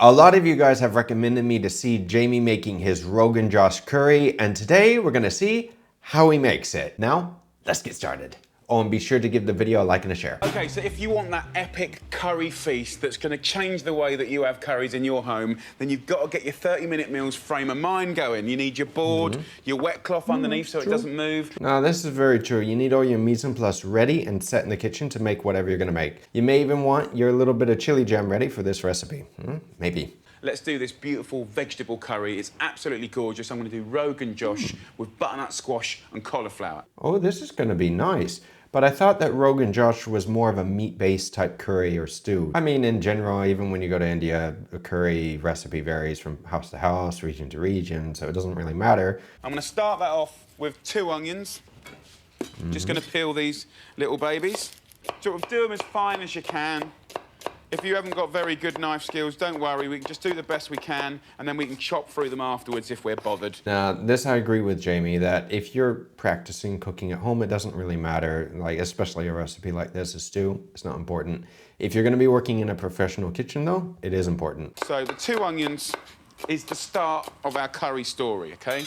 A lot of you guys have recommended me to see Jamie making his Rogan Josh curry, and today we're gonna see how he makes it. Now, let's get started. Oh, and be sure to give the video a like and a share. Okay, so if you want that epic curry feast that's going to change the way that you have curries in your home, then you've got to get your 30-minute meals frame of mind going. You need your board, your wet cloth underneath so it doesn't move. No, this is very true. You need all your mise en place ready and set in the kitchen to make whatever you're gonna make. You may even want your little bit of chili jam ready for this recipe. Maybe. Let's do this beautiful vegetable curry. It's absolutely gorgeous. I'm going to do Rogan Josh with butternut squash and cauliflower. Oh, this is gonna be nice. But I thought that Rogan Josh was more of a meat-based type curry or stew. I mean, in general, even when you go to India, a curry recipe varies from house to house, region to region, so it doesn't really matter. I'm going to start that off with 2 onions. Just going to peel these little babies. Sort of do them as fine as you can. If you haven't got very good knife skills, don't worry. We can just do the best we can, and then we can chop through them afterwards if we're bothered. Now, this I agree with Jamie, that if you're practicing cooking at home, it doesn't really matter, like especially a recipe like this, a stew, it's not important. If you're gonna be working in a professional kitchen though, it is important. So the 2 onions is the start of our curry story, okay?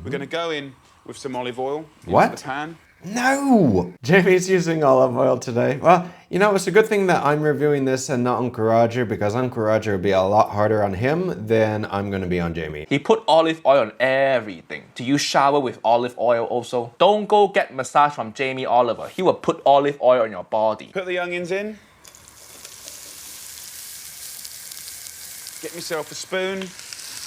We're gonna go in with some olive oil into the pan. No! Jamie's using olive oil today. Well, you know, it's a good thing that I'm reviewing this and not Uncle Roger, because Uncle Roger would be a lot harder on him than I'm gonna be on Jamie. He put olive oil on everything. Do you shower with olive oil also? Don't go get massage from Jamie Oliver. He will put olive oil on your body. Put the onions in. Get yourself a spoon.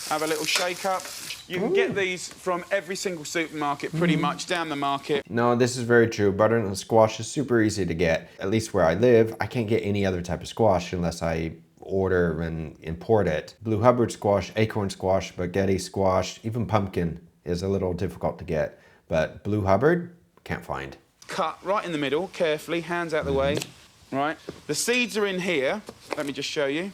Have a little shake up. You can get these from every single supermarket, pretty much, down the market. No, this is very true. Butternut squash is super easy to get. At least where I live, I can't get any other type of squash unless I order and import it. Blue Hubbard squash, acorn squash, spaghetti squash, even pumpkin is a little difficult to get. But Blue Hubbard, can't find. Cut right in the middle, carefully, hands out the way. Right, the seeds are in here. Let me just show you.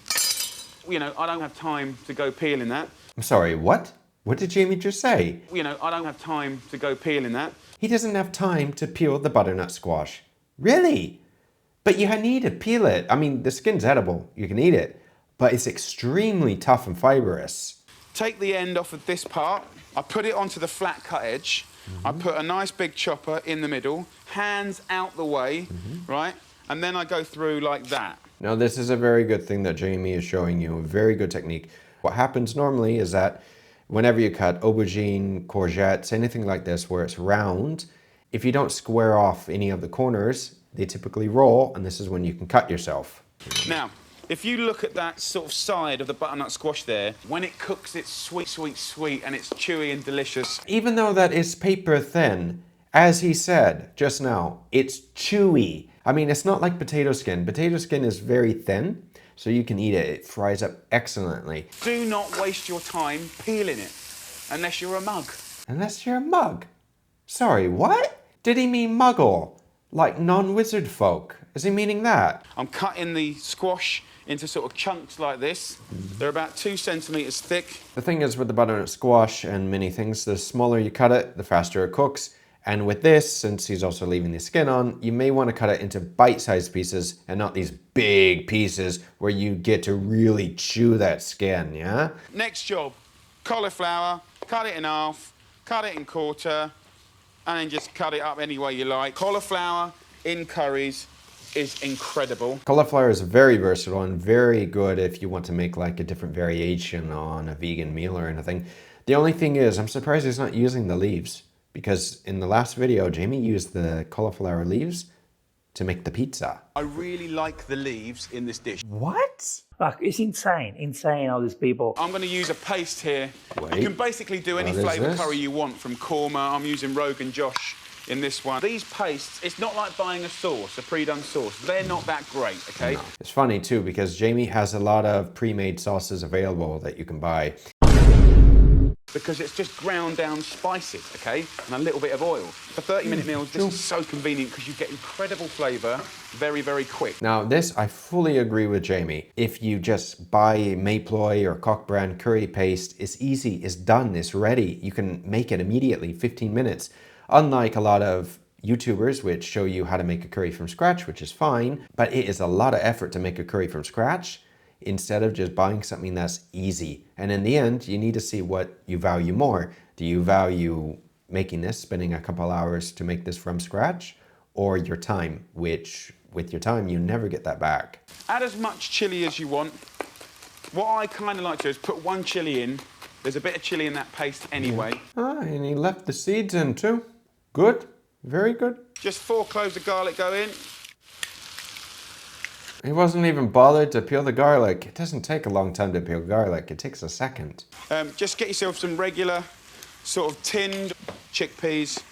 You know, I don't have time to go peeling that. I'm sorry, what? What did Jamie just say? You know, I don't have time to go peeling that. He doesn't have time to peel the butternut squash. Really? But you need to peel it. I mean, the skin's edible. You can eat it. But it's extremely tough and fibrous. Take the end off of this part. I put it onto the flat cut edge. I put a nice big chopper in the middle. Hands out the way, right? And then I go through like that. Now, this is a very good thing that Jamie is showing you. A very good technique. What happens normally is that whenever you cut aubergine, courgettes, anything like this where it's round, if you don't square off any of the corners, they typically roll, and this is when you can cut yourself. Now, if you look at that sort of side of the butternut squash there, when it cooks, it's sweet, sweet, sweet, and it's chewy and delicious. Even though that is paper thin, as he said just now, it's chewy. I mean, it's not like potato skin. Potato skin is very thin, so you can eat it. It fries up excellently. Do not waste your time peeling it, unless you're a mug. Unless you're a mug. Sorry, what? Did he mean muggle? Like non-wizard folk? Is he meaning that? I'm cutting the squash into sort of chunks like this. They're about 2 centimeters thick. The thing is with the butternut squash and many things, the smaller you cut it, the faster it cooks. And with this, since he's also leaving the skin on, you may want to cut it into bite-sized pieces and not these big pieces where you get to really chew that skin, yeah? Next job, cauliflower, cut it in half, cut it in quarter, and then just cut it up any way you like. Cauliflower in curries is incredible. Cauliflower is very versatile and very good if you want to make like a different variation on a vegan meal or anything. The only thing is, I'm surprised he's not using the leaves. Because in the last video, Jamie used the cauliflower leaves to make the pizza. I really like the leaves in this dish. What? Like, it's insane all these people. I'm going to use a paste here. Wait. You can basically do any What is flavour this? curry you want, from korma. I'm using Rogan Josh in this one. These pastes, it's not like buying a sauce, a pre-done sauce. They're not that great, okay? No. It's funny too, because Jamie has a lot of pre-made sauces available that you can buy. Because it's just ground down spices, okay? And a little bit of oil. For 30-minute meals, this is so convenient because you get incredible flavour very, very quick. Now this, I fully agree with Jamie. If you just buy Mayploy or Cock brand curry paste, it's easy, it's done, it's ready. You can make it immediately, 15 minutes. Unlike a lot of YouTubers which show you how to make a curry from scratch, which is fine, but it is a lot of effort to make a curry from scratch. instead of just buying something that's easy. And in the end, you need to see what you value more. Do you value making this, spending a couple hours to make this from scratch, or your time, which with your time, you never get that back? Add as much chili as you want. What I kind of like to do is put one chili in. There's a bit of chili in that paste anyway. Ah, and he left the seeds in too. Good, very good. Just 4 cloves of garlic go in. He wasn't even bothered to peel the garlic. It doesn't take a long time to peel garlic. It takes a second. Just get yourself some regular sort of tinned chickpeas.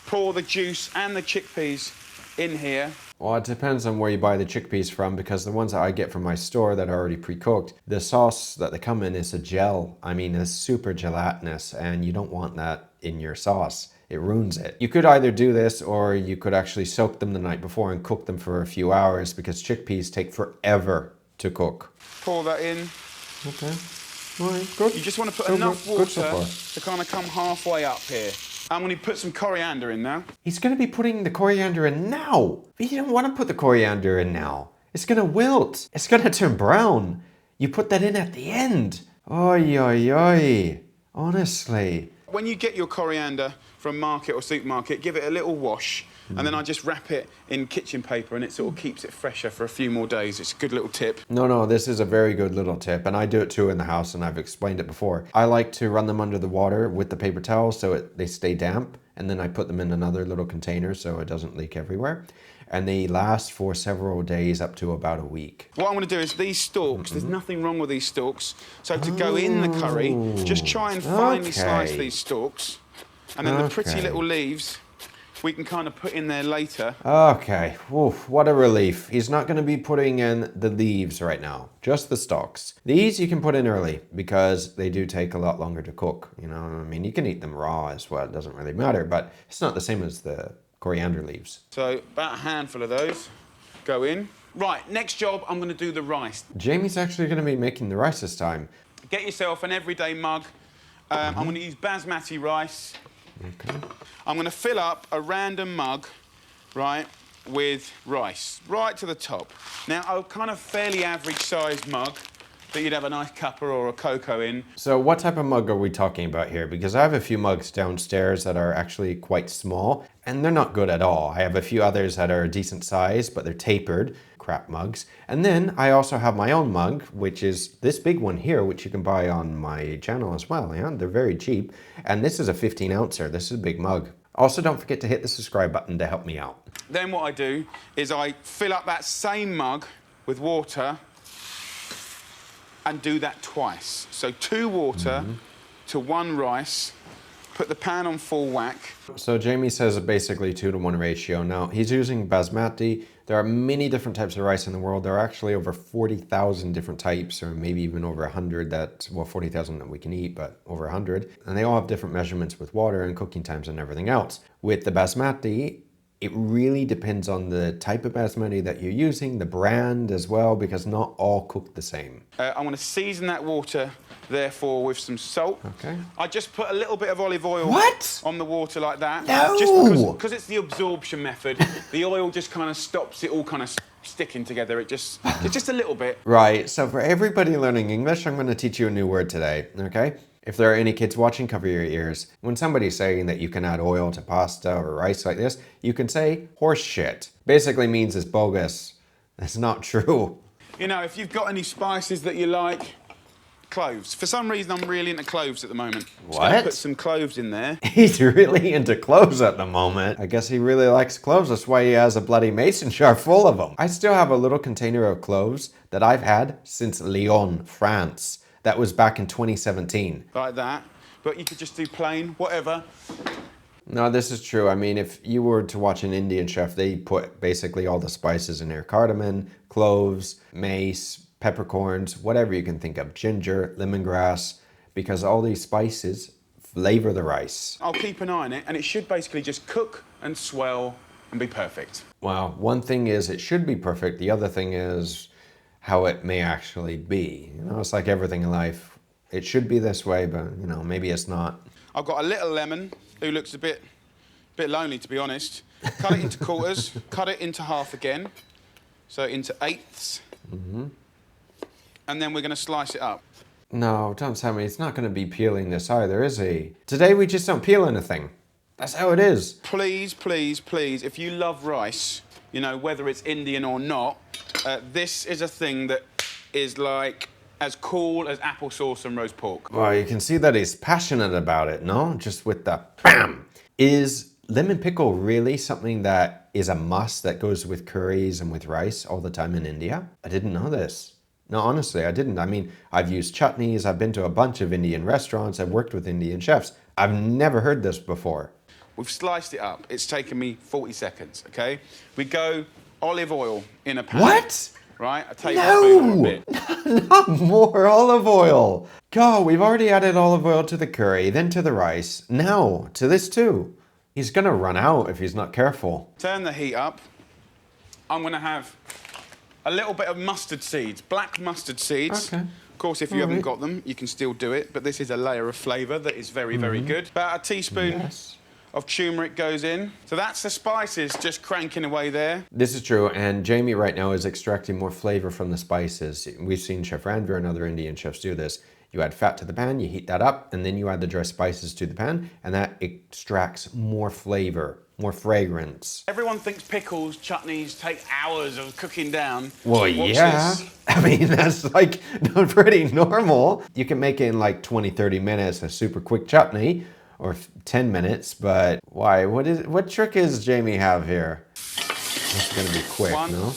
Pour the juice and the chickpeas in here. Well, it depends on where you buy the chickpeas from, because the ones that I get from my store that are already pre-cooked, the sauce that they come in is a gel. I mean, it's super gelatinous, and you don't want that in your sauce. It ruins it. You could either do this, or you could actually soak them the night before and cook them for a few hours, because chickpeas take forever to cook. Pour that in. Okay. All right, good. You just want to put So enough good so water far. to kind of come halfway up here. I'm going to put some coriander in now. He's going to be putting the coriander in now. But you don't want to put the coriander in now. It's going to wilt. It's going to turn brown. You put that in at the end. Oi, oi, oi. Honestly. When you get your coriander from market or supermarket, give it a little wash, and then I just wrap it in kitchen paper, and it sort of keeps it fresher for a few more days. It's a good little tip. No, this is a very good little tip, and I do it too in the house, and I've explained it before. I like to run them under the water with the paper towel so they stay damp, and then I put them in another little container so it doesn't leak everywhere. And they last for several days, up to about a week. What I'm going to do is these stalks, there's nothing wrong with these stalks, so to go in the curry, just try and finely slice these stalks, and then the pretty little leaves we can kind of put in there later. Okay, oof, what a relief. He's not going to be putting in the leaves right now, just the stalks. These you can put in early because they do take a lot longer to cook. You know, I mean, you can eat them raw as well, it doesn't really matter, but it's not the same as the coriander leaves. So about a handful of those go in. Right, next job, I'm going to do the rice. Jamie's actually going to be making the rice this time. Get yourself an everyday mug. I'm going to use basmati rice. Okay. I'm going to fill up a random mug, right, with rice, right to the top. Now, a kind of fairly average sized mug that you'd have a nice cuppa or a cocoa in. So what type of mug are we talking about here? Because I have a few mugs downstairs that are actually quite small, and they're not good at all. I have a few others that are a decent size, but they're tapered, crap mugs. And then I also have my own mug, which is this big one here, which you can buy on my channel as well. Yeah, they're very cheap. And this is a 15 ouncer. This is a big mug. Also, don't forget to hit the subscribe button to help me out. Then what I do is I fill up that same mug with water and do that twice. So 2 water to 1 rice. Put the pan on full whack. So Jamie says basically 2-to-1 ratio. Now he's using basmati. There are many different types of rice in the world. There are actually over 40,000 different types, or maybe even over 100 that, well, 40,000 that we can eat, but over 100. And they all have different measurements with water and cooking times and everything else. With the basmati, it really depends on the type of basmati that you're using, the brand as well, because not all cook the same. I'm going to season that water, therefore, with some salt. Okay. I just put a little bit of olive oil on the water like that. No! Just because it's the absorption method, the oil just kind of stops it all kind of sticking together. It's just a little bit. Right, so for everybody learning English, I'm going to teach you a new word today, okay? If there are any kids watching, cover your ears. When somebody's saying that you can add oil to pasta or rice like this, you can say horse shit. Basically means it's bogus. That's not true. You know, if you've got any spices that you like, cloves. For some reason, I'm really into cloves at the moment. What? Just gonna put some cloves in there. He's really into cloves at the moment. I guess he really likes cloves. That's why he has a bloody mason jar full of them. I still have a little container of cloves that I've had since Lyon, France. That was back in 2017. Like that. But you could just do plain, whatever. No, this is true. I mean, if you were to watch an Indian chef, they put basically all the spices in there. Cardamom, cloves, mace, peppercorns, whatever you can think of. Ginger, lemongrass, because all these spices flavor the rice. I'll keep an eye on it, and it should basically just cook and swell and be perfect. Well, one thing is it should be perfect. The other thing is how it may actually be. You know, it's like everything in life. It should be this way, but, you know, maybe it's not. I've got a little lemon who looks a bit lonely, to be honest. Cut it into quarters, cut it into half again. So into eighths. and then we're going to slice it up. No, don't tell me. It's not going to be peeling this either, is he? Today we just don't peel anything. That's how it is. Please, please, please, if you love rice, you know, whether it's Indian or not, this is a thing that is like as cool as applesauce and roast pork. Well, you can see that he's passionate about it, no? Just with the BAM! Is lemon pickle really something that is a must that goes with curries and with rice all the time in India? I didn't know this. No, honestly, I didn't. I mean, I've used chutneys, I've been to a bunch of Indian restaurants, I've worked with Indian chefs. I've never heard this before. We've sliced it up. It's taken me 40 seconds, okay? We go olive oil in a pan. What? Right? A tablespoon or a bit. Not more olive oil. God, we've already added olive oil to the curry, then to the rice, now to this too. He's gonna run out if he's not careful. Turn the heat up. I'm gonna have a little bit of mustard seeds, black mustard seeds. Okay. Of course, if you haven't got them, you can still do it, but this is a layer of flavour that is very, very good. About a teaspoon of turmeric goes in. So that's the spices just cranking away there. This is true, and Jamie right now is extracting more flavor from the spices. We've seen Chef Ranveer and other Indian chefs do this. You add fat to the pan, you heat that up, and then you add the dry spices to the pan, and that extracts more flavor, more fragrance. Everyone thinks pickles, chutneys take hours of cooking down. Well, Watch yeah. this. I mean, that's like pretty normal. You can make it in like 20, 30 minutes, a super quick chutney, or 10 minutes, but why? What trick is Jamie have here? It's gonna be quick, 1, no?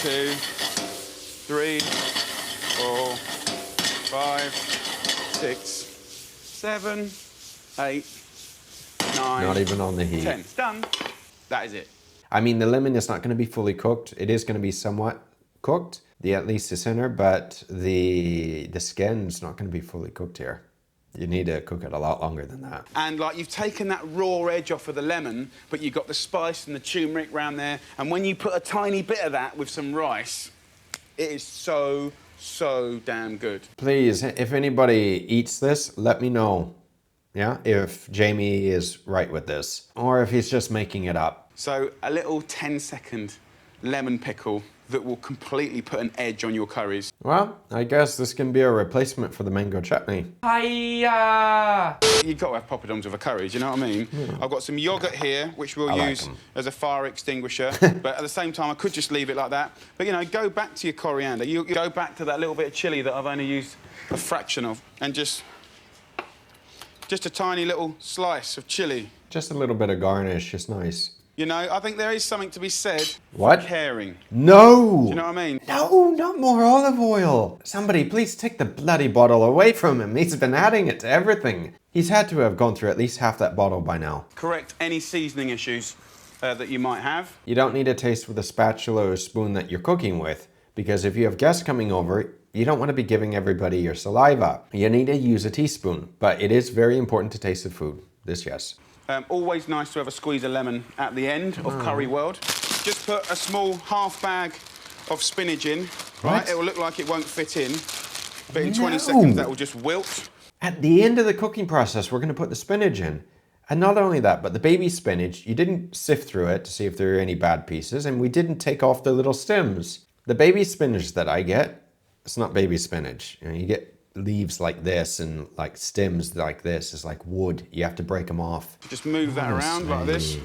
2, 3, 4, 5, 6, 7, 8, 9. Not even on the heat. 10. It's done. That is it. I mean, the lemon is not going to be fully cooked. It is going to be somewhat cooked, at least the center, but the skin's not going to be fully cooked here. You need to cook it a lot longer than that. And like you've taken that raw edge off of the lemon, but you've got the spice and the turmeric around there. And when you put a tiny bit of that with some rice, it is so damn good. Please, if anybody eats this, let me know. Yeah, if Jamie is right with this, or if he's just making it up. So a little 10-second lemon pickle that will completely put an edge on your curries. Well, I guess this can be a replacement for the mango chutney. Hiya! You've got to have poppadoms with a curry, do you know what I mean? I've got some yogurt here, which we'll use as a fire extinguisher, but at the same time, I could just leave it like that. But, you know, go back to your coriander. You go back to that little bit of chilli that I've only used a fraction of, and just a tiny little slice of chilli. Just a little bit of garnish, just nice. You know, I think there is something to be said What? for caring. No! Do you know what I mean? No, not more olive oil. Somebody please take the bloody bottle away from him. He's been adding it to everything. He's had to have gone through at least half that bottle by now. Correct any seasoning issues that you might have. You don't need to taste with a spatula or a spoon that you're cooking with, because if you have guests coming over, you don't want to be giving everybody your saliva. You need to use a teaspoon, but it is very important to taste the food. This, yes. Always nice to have a squeeze of lemon at the end of Curry World. Just put a small half bag of spinach in, right? It will look like it won't fit in, but in 20 seconds that will just wilt. At the end of the cooking process, we're going to put the spinach in. And not only that, but the baby spinach, you didn't sift through it to see if there are any bad pieces, and we didn't take off the little stems. The baby spinach that I get, it's not baby spinach. You get leaves like this and like stems like this. It's like wood. You have to break them off. Just move that around like this.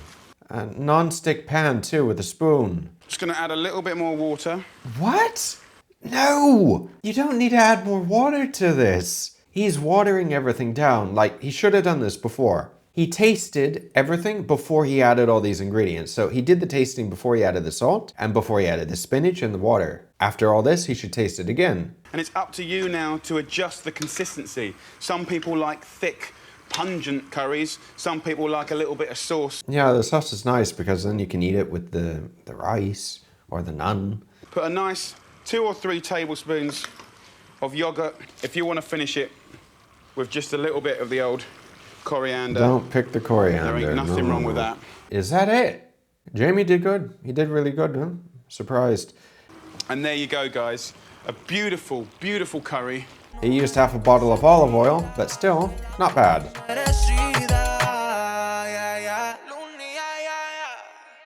A non-stick pan too with a spoon. Just going to add a little bit more water. What? No! You don't need to add more water to this. He's watering everything down. Like, he should have done this before. He tasted everything before he added all these ingredients. So he did the tasting before he added the salt and before he added the spinach and the water. After all this, he should taste it again. And it's up to you now to adjust the consistency. Some people like thick, pungent curries. Some people like a little bit of sauce. Yeah, the sauce is nice because then you can eat it with the rice or the naan. Put a nice 2 or 3 tablespoons of yogurt. If you want to finish it with just a little bit of the old coriander. Don't pick the coriander. There ain't nothing wrong with that. Is that it? Jamie did good. He did really good, huh? Surprised. And there you go, guys. A beautiful, beautiful curry. He used half a bottle of olive oil, but still, not bad.